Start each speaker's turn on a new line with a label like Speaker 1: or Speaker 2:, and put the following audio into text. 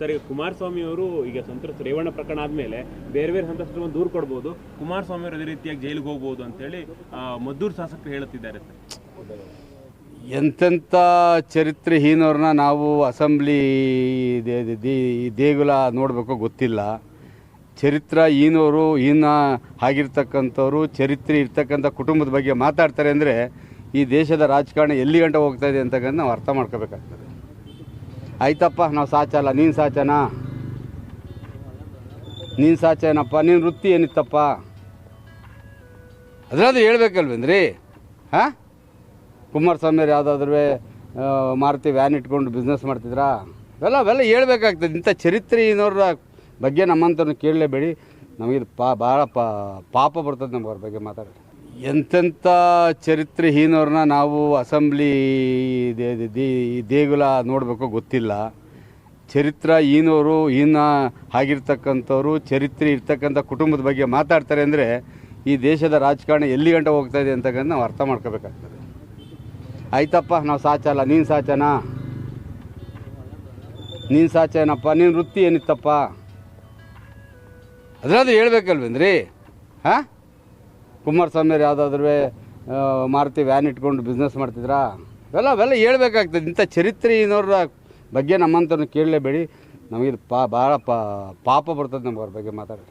Speaker 1: Sir, ಈಗ ಕುಮಾರಸ್ವಾಮಿ ಅವರು ಈಗ ಸಂತ್ರಸ್ತ ರೇವಣ್ಣ ಪ್ರಕರಣ ಆದಮೇಲೆ ಬೇರೆ ಬೇರೆ ಸಂತ್ರಸ್ತರು ಒಂದು ದೂರು ಕೊಡ್ಬೋದು, ಕುಮಾರಸ್ವಾಮಿ ಅವರು ಅದೇ ರೀತಿಯಾಗಿ ಜೈಲಿಗೆ ಹೋಗ್ಬೋದು ಅಂತೇಳಿ ಮದ್ದೂರು ಶಾಸಕರು ಹೇಳುತ್ತಿದ್ದಾರೆ ಸರ್.
Speaker 2: ಎಂತೆಂಥ ಚರಿತ್ರೆಹೀನವ್ರನ್ನ ನಾವು ಅಸೆಂಬ್ಲಿ ದೇಗುಲ ನೋಡಬೇಕು ಗೊತ್ತಿಲ್ಲ. ಚರಿತ್ರಹೀನವರು ಆಗಿರ್ತಕ್ಕಂಥವ್ರು, ಚರಿತ್ರೆ ಇರ್ತಕ್ಕಂಥ ಕುಟುಂಬದ ಬಗ್ಗೆ ಮಾತಾಡ್ತಾರೆ ಅಂದರೆ ಈ ದೇಶದ ರಾಜಕಾರಣ ಎಲ್ಲಿ ಗಂಟ ಹೋಗ್ತಾ ಇದೆ ಅಂತಕ್ಕಂಥ ನಾವು ಅರ್ಥ ಮಾಡ್ಕೋಬೇಕಾಗ್ತದೆ. ಆಯ್ತಪ್ಪ, ನಾವು ಸಾಚಲ್ಲ, ನೀನು ಸಾಚನಾ? ನೀನು ಸಾಚೇನಪ್ಪ? ನೀನು ವೃತ್ತಿ ಏನಿತ್ತಪ್ಪ? ಅದರಾದ್ರೂ ಹೇಳ್ಬೇಕಲ್ವೇನ್ರಿ? ಹಾಂ, ಕುಮಾರಸ್ವಾಮಿ ಅವ್ರು ಯಾವುದಾದ್ರೂ ಮಾರುತಿ ವ್ಯಾನ್ ಇಟ್ಕೊಂಡು ಬಿಸ್ನೆಸ್ ಮಾಡ್ತಿದ್ರಾ? ಅವೆಲ್ಲ ಹೇಳ್ಬೇಕಾಗ್ತದೆ. ಇಂಥ ಚರಿತ್ರೆಹೀನವ್ರ ಬಗ್ಗೆ ನಮ್ಮಂಥವ್ರನ್ನ ಕೇಳಲೇಬೇಡಿ. ನಮಗಿದು ಭಾಳ ಪಾಪ ಬರ್ತದೆ ನಮ್ಗೆ ಅವ್ರ ಬಗ್ಗೆ ಮಾತಾಡಿ. ಎಂತೆಂಥ ಚರಿತ್ರೆಹೀನವ್ರನ್ನ ನಾವು ಅಸೆಂಬ್ಲಿ ದೇಗುಲ ನೋಡಬೇಕು ಗೊತ್ತಿಲ್ಲ. ಚರಿತ್ರಹೀನವರು ಆಗಿರ್ತಕ್ಕಂಥವ್ರು, ಚರಿತ್ರೆ ಇರ್ತಕ್ಕಂಥ ಕುಟುಂಬದ ಬಗ್ಗೆ ಮಾತಾಡ್ತಾರೆ ಅಂದರೆ ಈ ದೇಶದ ರಾಜಕಾರಣ ಎಲ್ಲಿ ಗಂಟ ಹೋಗ್ತಾ ಇದೆ ಅಂತಕ್ಕಂಥ ನಾವು ಅರ್ಥ ಮಾಡ್ಕೋಬೇಕಾಗ್ತದೆ. ಆಯ್ತಪ್ಪ, ನಾವು ಸಾಚಲ್ಲ, ನೀನು ಸಾಚನಾ? ನೀನು ಸಾಚೇನಪ್ಪ? ನೀನು ವೃತ್ತಿ ಏನಿತ್ತಪ್ಪ? ಅದರಾದ್ರೂ ಹೇಳ್ಬೇಕಲ್ವೇನ್ರಿ? ಹಾಂ, ಕುಮಾರಸ್ವಾಮಿ ಅವ್ರು ಯಾವುದಾದ್ರೂ ಮಾರುತಿ ವ್ಯಾನ್ ಇಟ್ಕೊಂಡು ಬಿಸ್ನೆಸ್ ಮಾಡ್ತಿದ್ರಾ? ಅವೆಲ್ಲ ಹೇಳ್ಬೇಕಾಗ್ತದೆ. ಇಂಥ ಚರಿತ್ರೆಹೀನವ್ರ ಬಗ್ಗೆ ನಮ್ಮಂಥವ್ರನ್ನ ಕೇಳಲೇಬೇಡಿ. ನಮಗಿದು ಭಾಳ ಪಾಪ ಬರ್ತದೆ ನಮ್ಗೆ ಅವ್ರ ಬಗ್ಗೆ ಮಾತಾಡಿ.